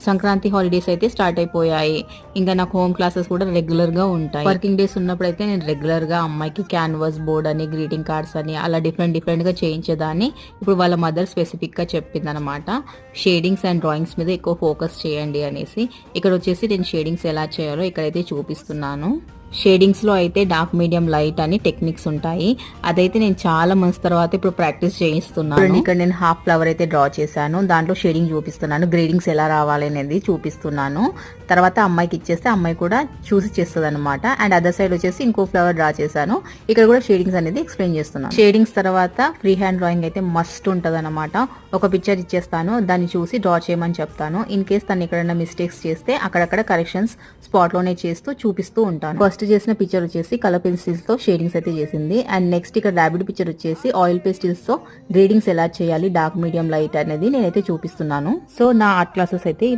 Sankranti holidays అయితే start అయిపోయాయి. ఇంకా నాకు హోమ్ క్లాసెస్ కూడా రెగ్యులర్ గా ఉంటాయి. వర్కింగ్ డేస్ ఉన్నప్పుడు అయితే నేను రెగ్యులర్ గా అమ్మాయికి క్యాన్వాస్ బోర్డ్ అని, గ్రీటింగ్ కార్డ్స్ అని అలా డిఫరెంట్ గా చేయించేదాన్ని. ఇప్పుడు వాళ్ళ మదర్ స్పెసిఫిక్ గా చెప్పింది అనమాట, షేడింగ్స్ అండ్ డ్రాయింగ్స్ మీద ఎక్కువ ఫోకస్ చేయండి అనేసి. ఇక్కడ వచ్చేసి నేను షేడింగ్స్ ఎలా చేయాలో ఇక్కడైతే చూపిస్తున్నాను. షేడింగ్స్ లో అయితే డార్క్, మీడియం, లైట్ అని టెక్నిక్స్ ఉంటాయి. అదైతే నేను చాలా మంత్స్ తర్వాత ఇప్పుడు ప్రాక్టీస్ చేయిస్తున్నాను. ఇక్కడ నేను హాఫ్ ఫ్లవర్ అయితే డ్రా చేశాను, దాంట్లో షేడింగ్ చూపిస్తున్నాను, గ్రేడింగ్స్ ఎలా రావాలి అనేది చూపిస్తున్నాను. తర్వాత అమ్మాయికి ఇచ్చేస్తే అమ్మాయి కూడా చూసి చేస్తుంది అనమాట. అండ్ అదర్ సైడ్ వచ్చేసి ఇంకో ఫ్లవర్ డ్రా చేశాను, ఇక్కడ కూడా షేడింగ్స్ అనేది ఎక్స్ప్లెయిన్ చేస్తున్నాను. షేడింగ్స్ తర్వాత ఫ్రీ హ్యాండ్ డ్రాయింగ్ అయితే మస్ట్ ఉంటది అనమాట. ఒక పిక్చర్ ఇచ్చేస్తాను, దాన్ని చూసి డ్రా చేయమని చెప్తాను. ఇన్ కేస్ తను ఎక్కడైనా మిస్టేక్స్ చేస్తే అక్కడక్కడ కరెక్షన్స్ స్పాట్ లోనే చేస్తూ చూపిస్తూ ఉంటాను. ఫస్ట్ చేసిన పిక్చర్ వచ్చేసి కలర్ పెన్సిల్స్ తో షేడింగ్స్ అయితే చేసింది. అండ్ నెక్స్ట్ ఇక్కడ ర్యాబిడ్ పిక్చర్ వచ్చేసి ఆయిల్ పేస్టిల్స్ తో గ్రేడింగ్స్ ఎలా చేయాలి, డార్క్, మీడియం, లైట్ అనేది నేనైతే చూపిస్తున్నాను. సో నా ఆర్ట్ క్లాసెస్ అయితే ఇలా